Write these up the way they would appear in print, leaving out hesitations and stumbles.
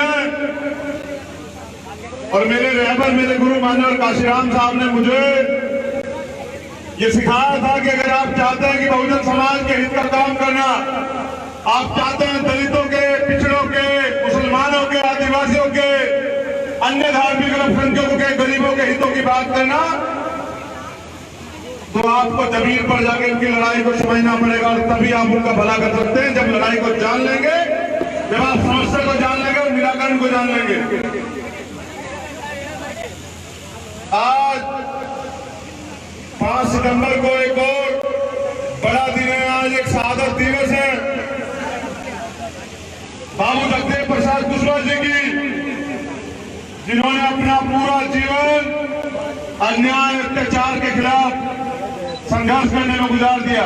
है। और मेरे रहबर, मेरे गुरु मान्यवर काशीराम साहब ने मुझे ये सिखाया था कि अगर आप चाहते हैं कि बहुजन समाज के हित का काम करना, आप चाहते हैं दलितों के, पिछड़ों के, मुसलमानों के, आदिवासियों के, अन्य धार्मिक अल्पसंख्यकों के, गरीबों के हितों की बात करना, तो आपको जमीन पर जाकर इनकी लड़ाई को समझना पड़ेगा और तभी आप उनका भला कर सकते हैं। जब लड़ाई को जान लेंगे, जब आप समस्या को जान लेंगे और निराकरण को जान लेंगे। आज 5 सितंबर को एक और बड़ा दिन है। आज एक शहादत दिवस है बाबू जगदेव प्रसाद कुशवाहा जी की, जिन्होंने अपना पूरा जीवन अन्याय अत्याचार के खिलाफ संघर्ष करने में गुजार दिया।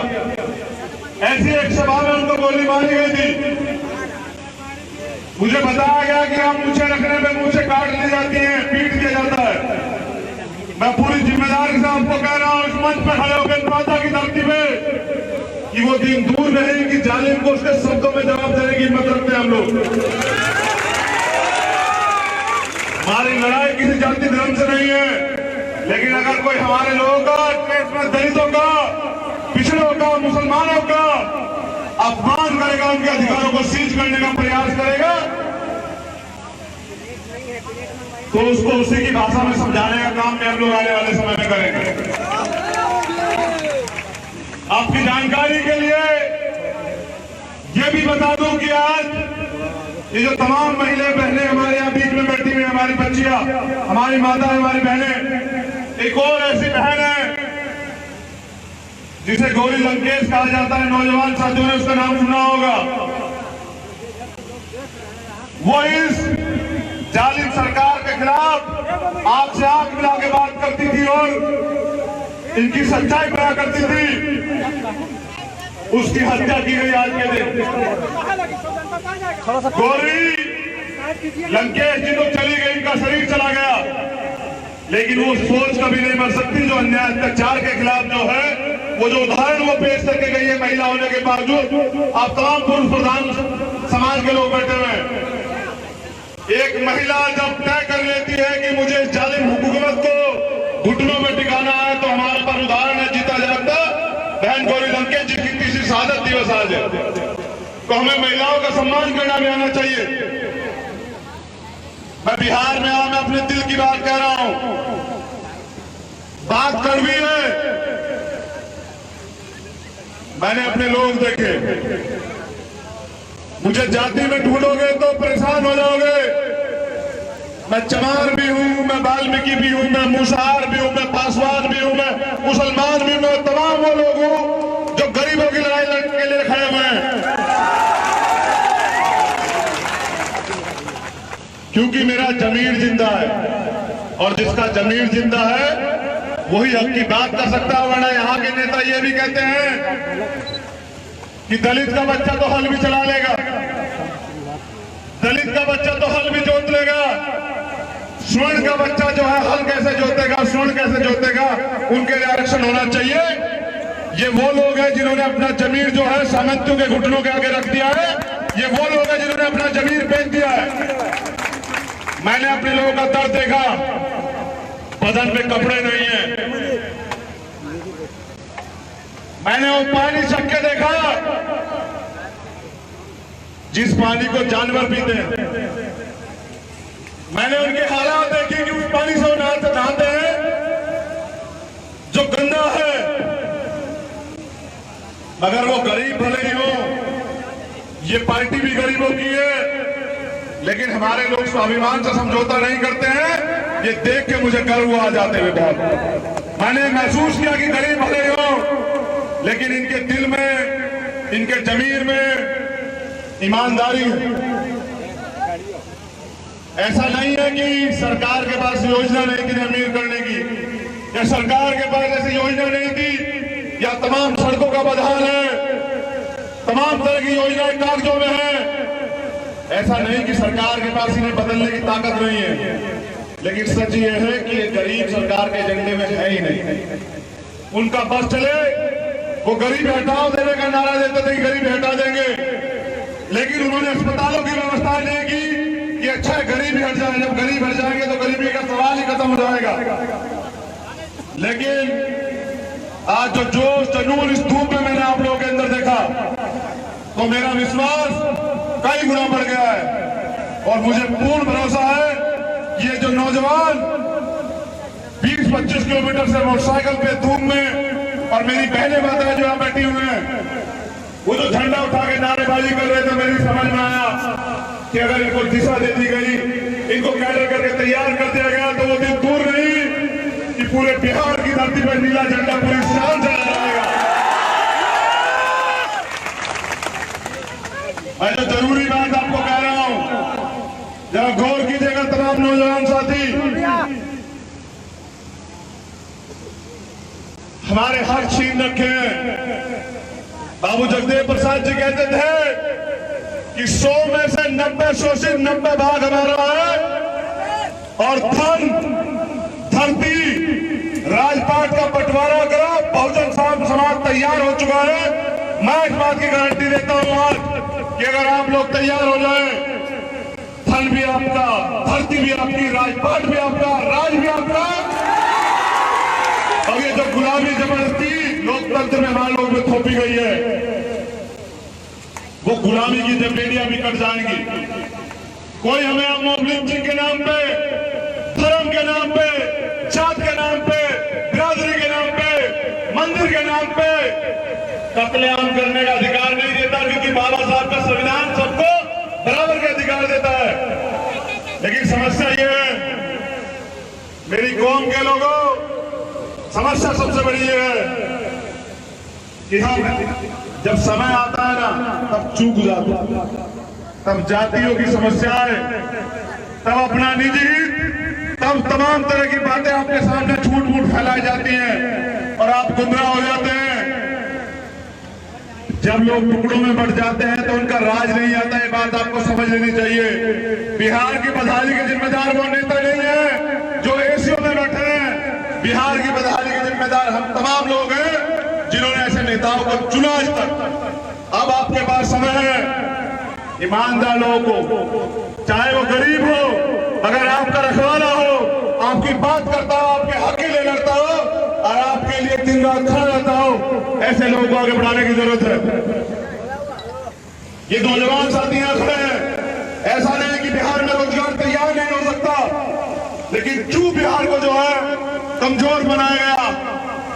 ऐसी एक सभा में उनको गोली मारी गई थी। मुझे बताया गया कि आप मूछें रखने पे मूछें काट ली जाती हैं, पीट दिया जाता है। मैं पूरी जिम्मेदारी से आपको कह रहा हूं, इस मंच पर खड़े होकर माता की धरती पे, कि वो दिन दूर नहीं कि जालिम को उसके शब्दों में जवाब देने की हिम्मत रखते हैं हम लोग। हमारी लड़ाई किसी जाति धर्म से नहीं है, लेकिन अगर कोई हमारे लोगों का, इसमें दलितों का, पिछड़ों का, मुसलमानों का अपमान करेगा, उनके अधिकारों को सीज करने का प्रयास करेगा, तो उसको उसी की भाषा में समझाने का काम में हम लोग आने वाले समय में करेंगे। आपकी जानकारी के लिए ये भी बता दूं कि आज ये जो तमाम महिलाएं बहनें हमारे यहाँ बीच में बैठी हुई, हमारी बच्चियां, हमारी माता, हमारी बहनें, एक और ऐसी बहन है जिसे गौरी लंकेश कहा जाता है, नौजवान साथियों ने उसका नाम सुना होगा। वो इस जालिम सरकार के खिलाफ आंख से आंख मिला के बात करती थी और इनकी सच्चाई बयां करती थी। उसकी हत्या की गई आज के दिन। गौरी लंकेश जी तो चली गई, इनका शरीर चला गया, लेकिन वो सोच कभी नहीं मर सकती जो अन्याय अत्याचार के खिलाफ जो है, वो जो उदाहरण वो पेश करके गई है महिला होने के बावजूद। आप तमाम पुरुष प्रधान समाज के लोग बैठे हुए हैं। एक महिला जब तय कर लेती है कि मुझे इस जालिम हुकूमत को घुटनों में टिकाना है, तो हमारे पास उदाहरण है जीता जागता बहन गौरी लंकेश जी की तीसरी शहादत दिवस आज है। तो हमें महिलाओं का सम्मान करना भी आना चाहिए। मैं बिहार में मैं अपने दिल की बात कह रहा हूं। बात कड़वी है, मैंने अपने लोग देखे। मुझे जाति में ढूंढोगे तो परेशान हो जाओगे। मैं चमार भी हूं, मैं वाल्मीकि भी हूं, मैं मूसाहार भी हूं, मैं पासवान भी हूं, मैं मुसलमान भी हूं, मैं तमाम वो लोग हूं जो गरीबों की लड़ाई लड़ने के लिए खड़े हुए हैं। क्योंकि मेरा जमीर जिंदा है, और जिसका जमीर जिंदा है वही हक की बात कर सकता है। वरना यहाँ के नेता ये भी कहते हैं कि दलित का बच्चा तो हल भी चला लेगा, दलित का बच्चा तो हल भी जोत लेगा, स्वर्ण का बच्चा जो है हल कैसे जोतेगा, स्वर्ण कैसे जोतेगा, उनके लिए आरक्षण होना चाहिए। ये वो लोग हैं जिन्होंने अपना जमीर जो है सामंतियों के घुटनों के आगे रख दिया है। ये वो लोग हैं जिन्होंने अपना जमीर बेच दिया है। मैंने अपने लोगों का दर्द देखा, बदन में कपड़े नहीं है। मैंने वो पानी छक के देखा जिस पानी को जानवर पीते हैं। मैंने उनके हालात देखे कि उस पानी से नहाते हैं जो गंदा है। मगर वो गरीब भले ही हो, ये पार्टी भी गरीबों की है, लेकिन हमारे लोग स्वाभिमान से समझौता नहीं करते हैं। ये देख के मुझे गर्व हुआ जाते हुए बहुत। मैंने महसूस किया कि गरीब भले हो, लेकिन इनके दिल में, इनके जमीर में ईमानदारी है। ऐसा नहीं है कि सरकार के पास योजना नहीं थी अमीर करने की, या सरकार के पास ऐसी योजना नहीं थी, या तमाम सड़कों का बदहाल है, तमाम तरह की योजनाएं कागजों में है। ऐसा नहीं कि सरकार के पास इन्हें बदलने की ताकत नहीं है, लेकिन सच ये है कि ये गरीब सरकार के एजेंडे में है ही नहीं। उनका बस चले, वो गरीब हटाओ देने का नारा देते थे कि गरीब हटा देंगे, लेकिन उन्होंने अस्पतालों की व्यवस्था नहीं की कि अच्छा है गरीबी हट जाए, जब गरीब हट जाएंगे तो गरीबी का सवाल ही खत्म हो जाएगा। लेकिन आज जो जोश जनून इस धूप में मैंने आप लोगों के अंदर देखा तो मेरा विश्वास कई गुना बढ़ गया है और मुझे पूर्ण भरोसा है ये जो नौजवान 20-25 किलोमीटर से मोटरसाइकिल पे धूप में और मेरी बहनें माताएं जो यहाँ बैठी हुई हैं वो जो झंडा उठा के नारेबाजी कर रहे थे, मेरी समझ में आया कि अगर इनको दिशा दे दी गई, इनको कैडर करके तैयार कर दिया गया तो वो दिन दूर नहीं कि पूरे बिहार की धरती पर नीला झंडा पूरी शान से लहराएगा। मैं जो जरूरी बात आपको कह रहा हूं, जरा गौर कीजिएगा तमाम नौजवान साथी। हमारे हक छीन रखे हैं। बाबू जगदेव प्रसाद जी कहते थे कि 100 में से 90 शोषित, 90 भाग हमारा है और धन, धरती, राजपाट का बंटवारा करो, बहुजन समाज तैयार हो चुका है। मैं इस बात की गारंटी देता हूं आज कि अगर आप लोग तैयार हो जाए, धन भी आपका, धरती भी आपकी, राजपाट भी आपका, राज भी आपका। और ये जो गुलामी जबरदस्ती लोकतंत्र में हमारे लोगों में थोपी गई है, वो गुलामी की जबेड़ियां भी कट जाएंगी। कोई हमें अब मॉब लिंचिंग के नाम पे, धर्म के नाम पे, जात के नाम पे, बिरादरी के नाम पे, मंदिर के नाम पे कत्लेआम करने का अधिकार नहीं देता, क्योंकि बाबा साहब का संविधान सबको बराबर के अधिकार देता है। लेकिन समस्या ये है, मेरी कौम के लोगों, समस्या सबसे बड़ी ये है कि हम जब समय आता है ना तब चूक जाते हैं, तब जातियों की समस्याएं, तब अपना निजी हित, तब तमाम तरह की बातें आपके सामने झूठ मूठ फैलाई जाती हैं और आप गुमराह हो जाते हैं। जब लोग टुकड़ों में बढ़ जाते हैं तो उनका राज नहीं आता, ये बात आपको समझ लेनी चाहिए। बिहार की बदहाली के जिम्मेदार वो नेता नहीं है जो एसीओ में बैठे हैं। बिहार की बदहाली के जिम्मेदार हम तमाम लोग हैं जिन्होंने ऐसे नेताओं को चुना आज तक। अब आपके पास समय है ईमानदार लोगों को, चाहे वो गरीब हो, अगर आपका रखवाला हो, आपकी बात करता हो, आपके हक के लिए लड़ता हो और आपके लिए दिन रात खड़ा रहता हो, ऐसे लोगों को आगे बढ़ाने की जरूरत है। ये नौजवान साथी यहां खड़े हैं, ऐसा नहीं कि बिहार में रोजगार तैयार नहीं हो सकता, लेकिन क्यों बिहार को जो है कमजोर बनाया गया,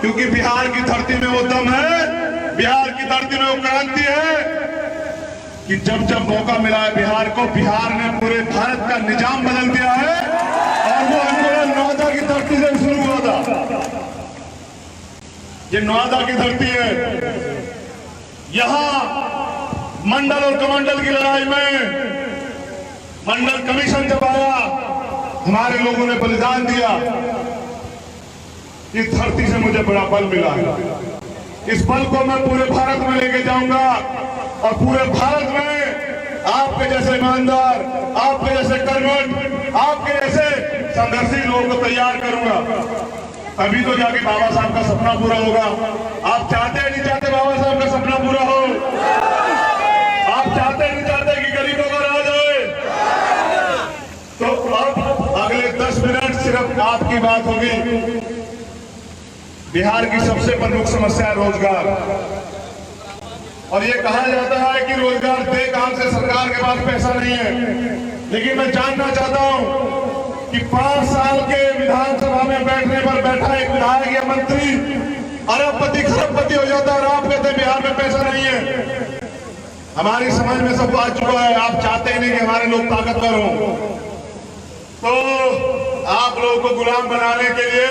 क्योंकि बिहार की धरती में वो दम है, बिहार की धरती में वो क्रांति है कि जब जब मौका मिला है बिहार को, बिहार ने पूरे भारत का निजाम बदल दिया है। और वो आंदोलन नवादा की धरती से शुरू हुआ था। ये नवादा की धरती है, यहां मंडल और कमंडल की लड़ाई में मंडल कमीशन जब आया, हमारे लोगों ने बलिदान दिया। इस धरती से मुझे बड़ा बल मिला है। इस बल को मैं पूरे भारत में लेके जाऊंगा और पूरे भारत में आपके जैसे ईमानदार, आपके जैसे कर्मठ, आपके जैसे संघर्षी लोगों को तैयार करूंगा। तभी तो जाके बाबा साहब का सपना पूरा होगा। आप चाहते हैं नहीं चाहते बाबा साहब का सपना पूरा हो? आप चाहते नहीं चाहते कि गरीबों का राज आए? तो अब अगले 10 मिनट सिर्फ आपकी बात होगी। बिहार की सबसे प्रमुख समस्या है रोजगार, और ये कहा जाता है कि रोजगार दे कहां से, सरकार के पास पैसा नहीं है। लेकिन मैं जानना चाहता हूं कि 5 साल के विधानसभा में बैठने पर बैठा एक विधायक या मंत्री अरबपति खरबपति हो जाता है और आप कहते हैं बिहार में पैसा नहीं है। हमारी समझ में सब आ चुका है, आप चाहते ही नहीं कि हमारे लोग ताकतवर हों। तो आप लोगों को गुलाम बनाने के लिए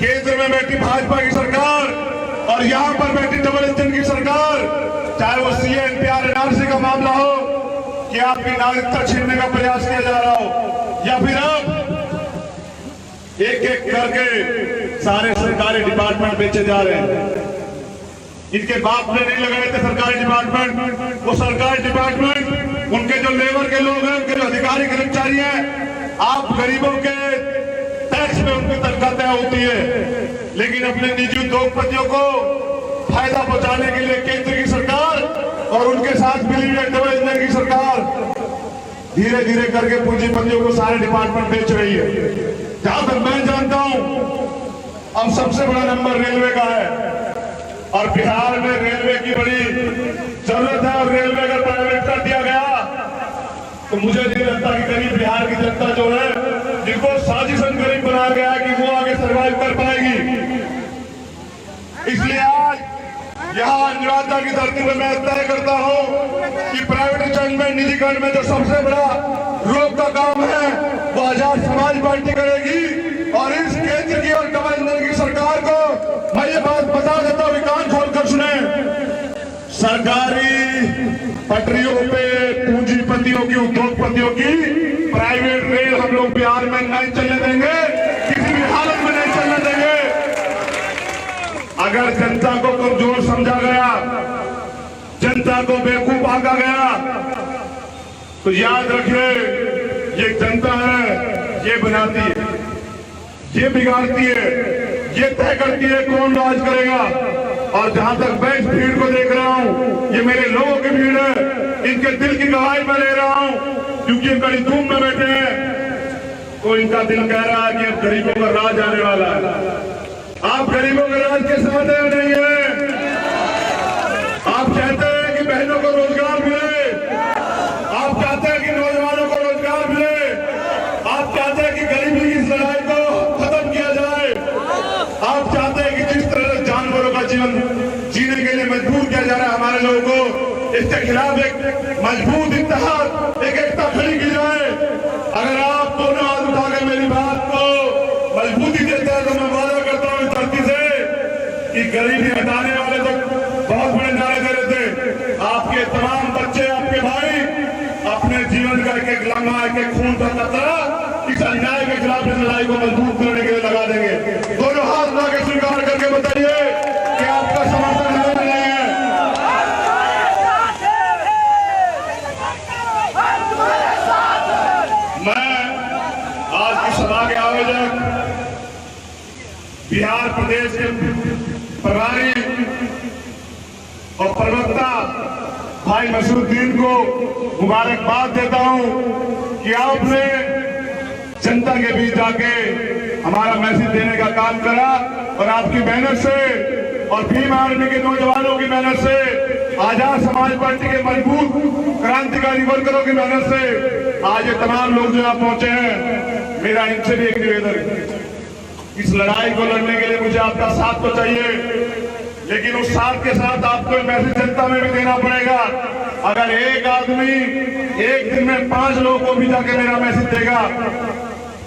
केंद्र में बैठी भाजपा की सरकार और यहां पर बैठी डबल इंजन की सरकार, चाहे वो सीए एनपीआर एनआरसी का मामला हो कि आपकी नागरिकता छीनने का प्रयास किया जा रहा हो, या फिर अब एक एक करके सारे सरकारी डिपार्टमेंट बेचे जा रहे हैं। इनके बाप ने नहीं लगाए थे सरकारी डिपार्टमेंट, वो सरकारी डिपार्टमेंट उनके जो लेबर के लोग हैं, उनके जो अधिकारी कर्मचारी हैं, आप गरीबों के टैक्स में उनकी तनख्वाह तय होती है। लेकिन अपने निजी उद्योगपतियों को फायदा पहुंचाने के लिए केंद्र की सरकार और उनके साथ मिली हुई डबल इंजन की सरकार धीरे धीरे करके पूंजीपतियों को सारे डिपार्टमेंट बेच रही है। जहां तक मैं जानता हूं अब सबसे बड़ा नंबर रेलवे का है और बिहार में रेलवे की बड़ी जरूरत है। और रेलवे अगर प्राइवेट कर दिया गया तो मुझे नहीं लगता कि गरीब बिहार की जनता जो है, जिनको साजिशन गरीब बनाया गया है, कि वो आगे सर्वाइव कर पाएगी। इसलिए आज यहाँ अनुराधा की धरती में मैं तय करता हूँ कि प्राइवेटाइजेशन में, निजीकरण में जो सबसे बड़ा रोक का काम है वो आजाद समाज पार्टी करेगी। और इस केंद्र की और कमल इंजन की सरकार को मैं ये बात बता देता हूँ, कान खोलकर सुने, सरकारी पटरियों पे पूंजीपतियों की, उद्योगपतियों की प्राइवेट रेल हम लोग बिहार में नहीं चलने देंगे, किसी भी हालत में नहीं चलने देंगे। अगर जनता को कमजोर समझा गया, जनता को बेवकूफ आंका गया, तो याद रखिए ये जनता है, ये बनाती है, ये बिगाड़ती है, ये तय करती है कौन राज करेगा। और जहां तक मैं इस भीड़ को देख रहा हूं, ये मेरे लोगों की भीड़ है, इनके दिल की गवाही मैं ले रहा हूं, क्योंकि ये बड़ी धूम में बैठे हैं। तो इनका दिल कह रहा है कि अब गरीबों का राज आने वाला है। आप गरीबों के राज के साथ है नहीं है? आप चाहते हैं कि बहनों को रोजगार मिले, आप चाहते हैं कि नौजवानों को रोजगार मिले, आप चाहते हैं कि गरीबी की इस लड़ाई को खत्म किया जाए, आप चाहते हैं कि जिस तरह से जानवरों का जीवन जीने के लिए मजबूर किया जा रहा है हमारे लोगों को, इसके खिलाफ एक मजबूत इत्तेहाद, एक एकता खड़ी की जाए। अगर आप दोनों हाथ उठा के मेरी बात को मजबूती देते हैं तो मैं वादा करता हूं इस धरती से कि गरीबी हटाने वाले तो बहुत बड़े नारे दे रहे थे, आपके तमाम बच्चे, आपके भाई अपने जीवन का एक एक लम्हा, एक एक खून का कतरा इस अन्याय के खिलाफ इस लड़ाई को मजबूत करने के लिए लगा देंगे। दोनों हाथ ला के स्वीकार करके बताइए कि आपका समर्थन है नहीं है। मैं आज की सभा के आयोजक बिहार प्रदेश के प्रभारी और प्रवक्ता भाई मसूरुद्दीन को मुबारकबाद देता हूं कि आपने जनता के बीच जाके हमारा मैसेज देने का काम करा और आपकी मेहनत से और भीम आर्मी के नौजवानों की मेहनत से, आजाद समाज पार्टी के मजबूत क्रांतिकारी वर्करों की मेहनत से आज ये तमाम लोग जो यहाँ पहुंचे हैं। मेरा इनसे भी एक निवेदन है, इस लड़ाई को लड़ने के लिए मुझे आपका साथ तो चाहिए, लेकिन उस साथ के साथ आपको मैसेज जनता में भी देना पड़ेगा। अगर एक आदमी एक दिन में 5 लोगों को भी जाके मेरा मैसेज देगा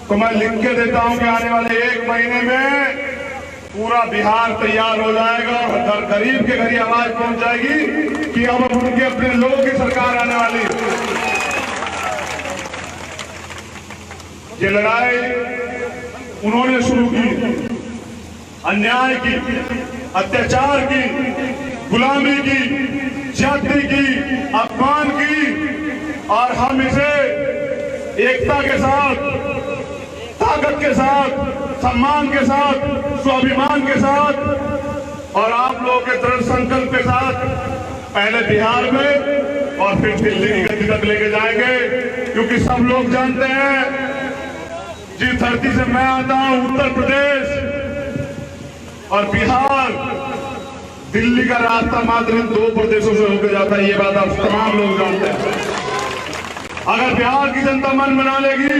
तो मैं लिख के देता हूं कि आने वाले 1 महीने में पूरा बिहार तैयार हो जाएगा और हर गरीब के घर ही आवाज पहुंच जाएगी कि अब उनके अपने लोगों की सरकार आने वाली है। ये लड़ाई उन्होंने शुरू की, अन्याय की, अत्याचार की, गुलामी की, जाति की, अपमान की, और हम इसे एकता के साथ, ताकत के साथ, सम्मान के साथ, स्वाभिमान के साथ और आप लोगों के दृढ़ संकल्प के साथ पहले बिहार में और फिर दिल्ली की गति तक लेके जाएंगे। क्योंकि सब लोग जानते हैं जिस धरती से मैं आता हूं, उत्तर प्रदेश और बिहार, दिल्ली का रास्ता मात्र इन 2 प्रदेशों से होकर जाता है। ये बात आप तमाम लोग जानते हैं। अगर बिहार की जनता मन बना लेगी,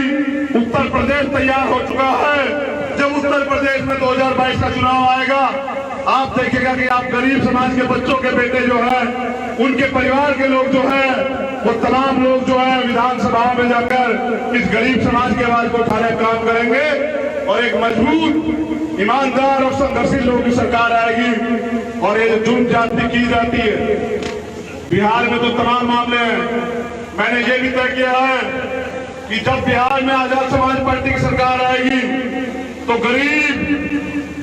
उत्तर प्रदेश तैयार हो चुका है। जब उत्तर प्रदेश में 2022 का चुनाव आएगा, आप देखिएगा कि आप गरीब समाज के बच्चों के बेटे जो है, उनके परिवार के लोग जो है, वो तमाम लोग जो है विधानसभा में जाकर इस गरीब समाज की आवाज को उठाने का काम करेंगे और एक मजबूत, ईमानदार और संघर्षशील लोगों की सरकार आएगी। और ये जो जुर्म जाति की जाती है बिहार में, तो तमाम मामले हैं। मैंने ये भी तय किया है कि जब बिहार में आजाद समाज पार्टी की सरकार आएगी तो गरीब,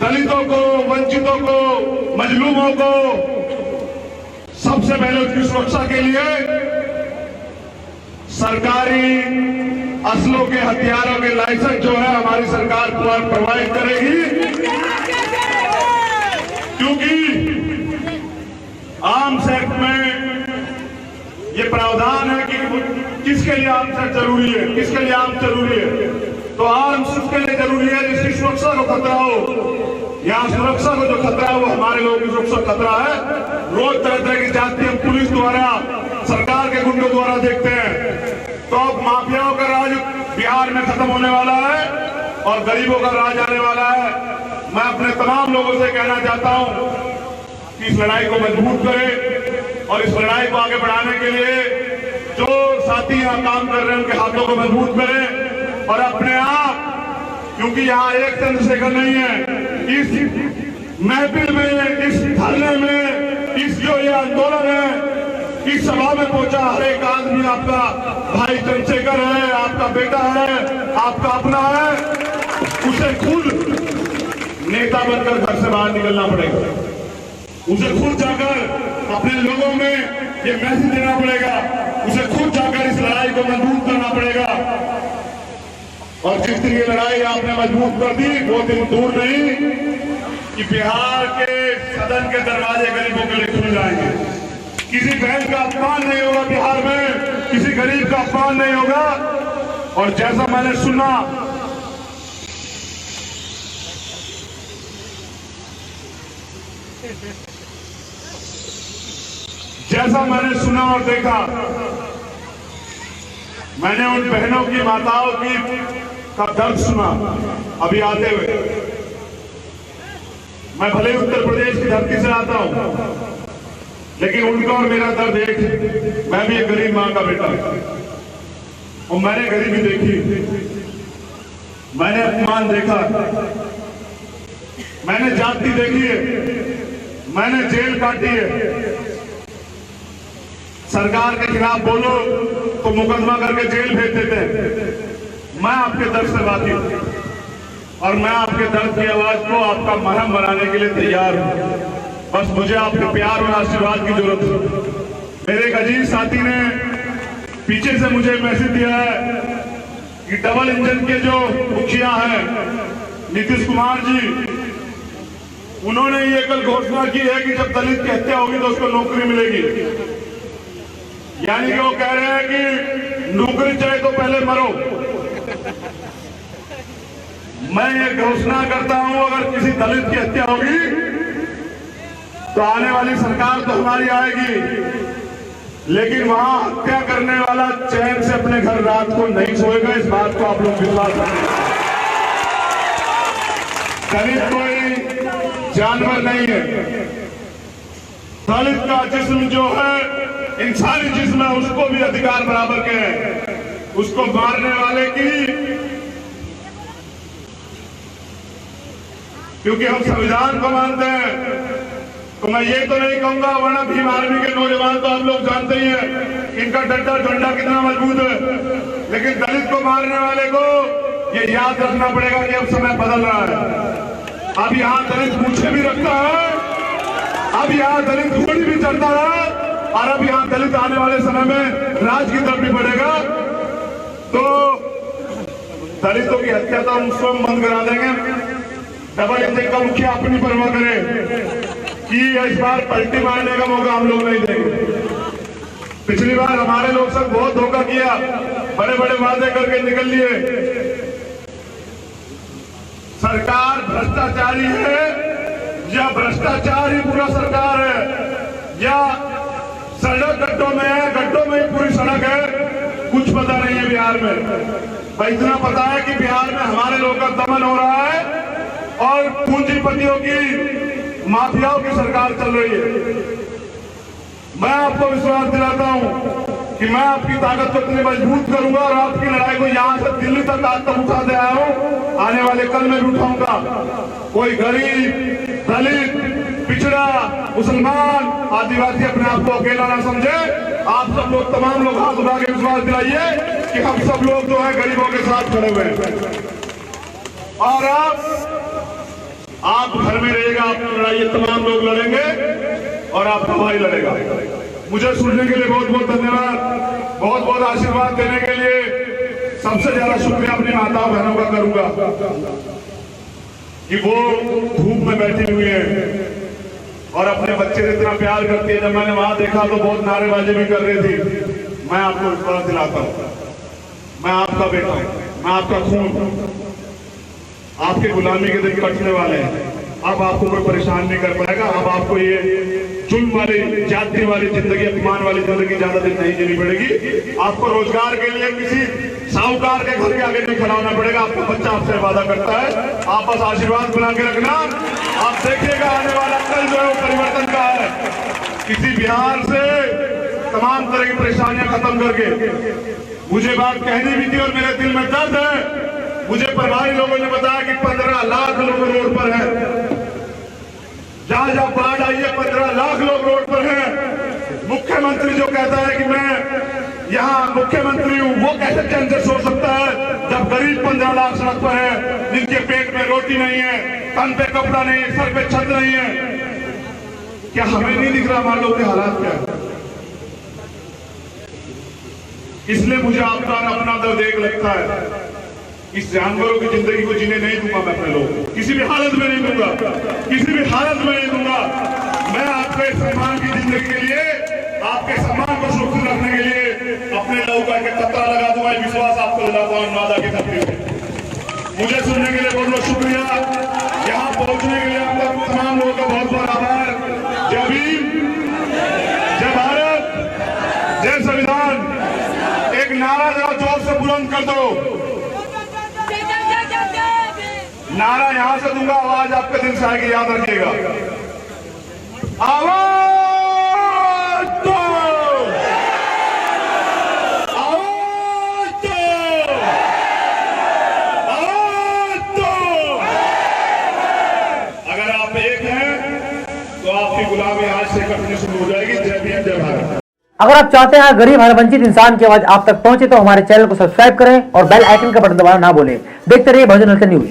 दलितों को, वंचितों को, मजलूमों को सबसे पहले उसकी सुरक्षा के लिए सरकारी असलों के, हथियारों के लाइसेंस जो है हमारी सरकार प्रोवाइड करेगी। क्योंकि आर्म्स एक्ट में ये प्रावधान है कि किसके लिए आर्म्स जरूरी है, किसके लिए आर्म्स जरूरी है? तो आर्म्स उसके लिए जरूरी है जिसकी सुरक्षा को खतरा हो। यहाँ सुरक्षा को जो खतरा है वो हमारे लोगों की सुरक्षा खतरा है। रोज तरह तरह की जाति हम पुलिस द्वारा, सरकार के गुंडों द्वारा देखते हैं। तो अब माफियाओं का राज बिहार में खत्म होने वाला है और गरीबों का राज आने वाला है। मैं अपने तमाम लोगों से कहना चाहता हूं कि इस लड़ाई को मजबूत करें और इस लड़ाई को आगे बढ़ाने के लिए जो साथी यहाँ काम कर रहे हैं उनके हाथों को मजबूत करें और अपने आप, क्योंकि यहाँ एक चंद्रशेखर नहीं है, इस महफिल में, इस धरने में, इस जो ये आंदोलन है, इस सभा में पहुंचा हर एक आदमी आपका भाई चंद्रशेखर है, आपका बेटा है, आपका अपना है। उसे खुद नेता बनकर घर से बाहर निकलना पड़ेगा, उसे खुद जाकर अपने लोगों में ये मैसेज देना पड़ेगा, उसे खुद जाकर इस लड़ाई को मजबूत करना पड़ेगा। और जिस दिन ये लड़ाई आपने मजबूत कर दी वो दिन दूर नहीं कि बिहार के सदन के दरवाजे गरीबों के लिए खुल जाएंगे। किसी बहन का अपमान नहीं होगा बिहार में, किसी गरीब का अपमान नहीं होगा। और जैसा मैंने सुना, और देखा, मैंने उन बहनों की, माताओं की का दर्द सुना अभी आते हुए। मैं भले ही उत्तर प्रदेश की धरती से आता हूं, लेकिन उनका और मेरा दर्द एक है। मैं भी एक गरीब मां का बेटा और मैंने गरीबी देखी, मैंने अपमान देखा, मैंने जाति देखी है, मैंने जेल काटी है। सरकार के खिलाफ बोलो तो मुकदमा करके जेल भेज देते हैं। मैं आपके दर्द से वाकिफ हूं और मैं आपके दर्द की आवाज को आपका मरहम बनाने के लिए तैयार हूं। बस मुझे आपके प्यार और आशीर्वाद की जरूरत है। मेरे एक अजीज साथी ने पीछे से मुझे मैसेज दिया है कि डबल इंजन के जो मुखिया हैं नीतीश कुमार जी, उन्होंने ये कल घोषणा की है कि जब दलित की हत्या होगी तो उसको नौकरी मिलेगी। यानी कि वो कह रहे हैं कि नौकरी चाहिए तो पहले मरो। मैं ये घोषणा करता हूं, अगर किसी दलित की हत्या होगी तो आने वाली सरकार तो हमारी आएगी, लेकिन वहां हत्या करने वाला चैन से अपने घर रात को नहीं सोएगा। इस बात को आप लोग विश्वास करें। दलित कोई जानवर नहीं है। दलित का जिस्म जो है इंसानी जिस्म है, उसको भी अधिकार बराबर के हैं। उसको मारने वाले की, क्योंकि हम संविधान को मानते हैं, तो मैं ये तो नहीं कहूंगा, वरना भीम आर्मी के नौजवान तो आप लोग जानते ही हैं इनका डंडा डंडा कितना मजबूत है। लेकिन दलित को मारने वाले को ये याद रखना पड़ेगा कि अब समय बदल रहा है। अब यहाँ दलित पूछे भी रखता है, अब यहाँ दलित घोड़ी भी चढ़ता है, और अब यहाँ दलित आने वाले समय में राज की तरफ भी बढ़ेगा। तो दलितों की हत्या तो हम स्वयं बंद करा देंगे। डबल इंजन का मुखिया अपनी परवाह करे कि इस बार पलटी मारने का मौका हम लोग नहीं देंगे। पिछली बार हमारे लोग सब बहुत धोखा किया, बड़े बड़े वादे करके निकल लिए। सरकार भ्रष्टाचारी है या भ्रष्टाचार ही पूरा सरकार है, या सड़क गड्ढों में है, गड्ढों में ही पूरी सड़क है, कुछ पता नहीं है बिहार में। भाई इतना पता है कि बिहार में हमारे लोगों का दमन हो रहा है और पूंजीपतियों की, माफियाओं की सरकार चल रही है। मैं आपको विश्वास दिलाता हूं कि मैं आपकी ताकत को इतनी मजबूत करूंगा और आपकी लड़ाई को यहां से दिल्ली तक आज तक उठा दे आया हूं, आने वाले कल में भी उठाऊंगा। कोई गरीब, दलित, पिछड़ा, मुसलमान, आदिवासी अपने आप को अकेला ना समझे। आप सब लोग, तमाम लोग हाथ उठा के विश्वास दिलाइए कि हम सब लोग जो है गरीबों के साथ खड़े हुए हैं। और आप घर में रहेगा, आपकी लड़ाई तमाम लोग लड़ेंगे और आप हमारी लड़ेगा। मुझे सुनने के लिए बहुत बहुत धन्यवाद, बहुत बहुत आशीर्वाद देने के लिए सबसे ज्यादा शुक्रिया अपनी माताओं बहनों का करूंगा कि वो धूप में बैठी हुई है और अपने बच्चे से इतना प्यार करती है। जब मैंने वहां देखा तो बहुत नारेबाजी भी कर रही थी, मैं आपको विश्वास दिलाता हूं, मैं आपका बेटा हूं, मैं आपका खून हूं। आपके गुलामी के दिन कटने वाले हैं। अब आपको कोई परेशान नहीं कर पाएगा। अब आपको ये जुल्म वाली, जाति वाली जिंदगी, अपमान वाली जिंदगी ज्यादा दिन नहीं जीनी पड़ेगी। आपको रोजगार के लिए किसी साहूकार के घर के आगे नहीं खड़ा होना पड़ेगा। आपका बच्चा आपसे वादा करता है, आप बस आशीर्वाद बना के रखना। आप देखिएगा आने वाला कल जो है वो परिवर्तन का है। किसी बिहार से तमाम तरह की परेशानियां खत्म करके मुझे बात कहनी भी थी और मेरे दिल में दर्द है। मुझे प्रभारी लोगों ने बताया कि 15 लाख लोग रोड पर हैं। जहां जहां बाढ़ आई है 15 लाख लोग रोड पर हैं। मुख्यमंत्री जो कहता है कि मैं यहाँ मुख्यमंत्री हूं, वो कैसे चैन से सो सकता है जब गरीब 15 लाख सड़क पर है, जिनके पेट में रोटी नहीं है, तन पे कपड़ा नहीं है, सर पे छत नहीं है। क्या हमें नहीं दिख रहा हमारे लोग के हालात क्या है? इसलिए मुझे आपका अपना दर्द एक लगता है। इस जानवरों की जिंदगी को जीने नहीं दूंगा मैं अपने लोगों को, किसी भी हालत में नहीं दूंगा, किसी भी हालत में नहीं दूंगा। मैं आपके सम्मान की जिंदगी के लिए, आपके सम्मान को सुरक्षित रखने के लिए अपने लोगों का कतरा लगा दूंगा। विश्वास आपको दिलाता हूं वादा के तकलीफ। मुझे सुनने के लिए बहुत बहुत शुक्रिया। यहाँ पहुंचने के लिए आपका तमाम लोगों का बहुत बहुत आभार। जय भीम, जय भारत, जय संविधान। एक नारा जरा जोर से बुलंद कर दो। नारा यहां से दूंगा, आवाज आपके दिल से आएगी, याद रखिएगा। आवाज दो, आवाज दो, आवाज दो। अगर आप एक हैं तो आपकी गुलामी आज से कटनी शुरू हो जाएगी। जय भीम, जय भारत। अगर आप चाहते हैं गरीब हर वंचित इंसान की आवाज आप तक पहुंचे तो हमारे चैनल को सब्सक्राइब करें और बेल आइकन का बटन दबाना ना भूलें। देखते रहिए बहुजन न्यूज।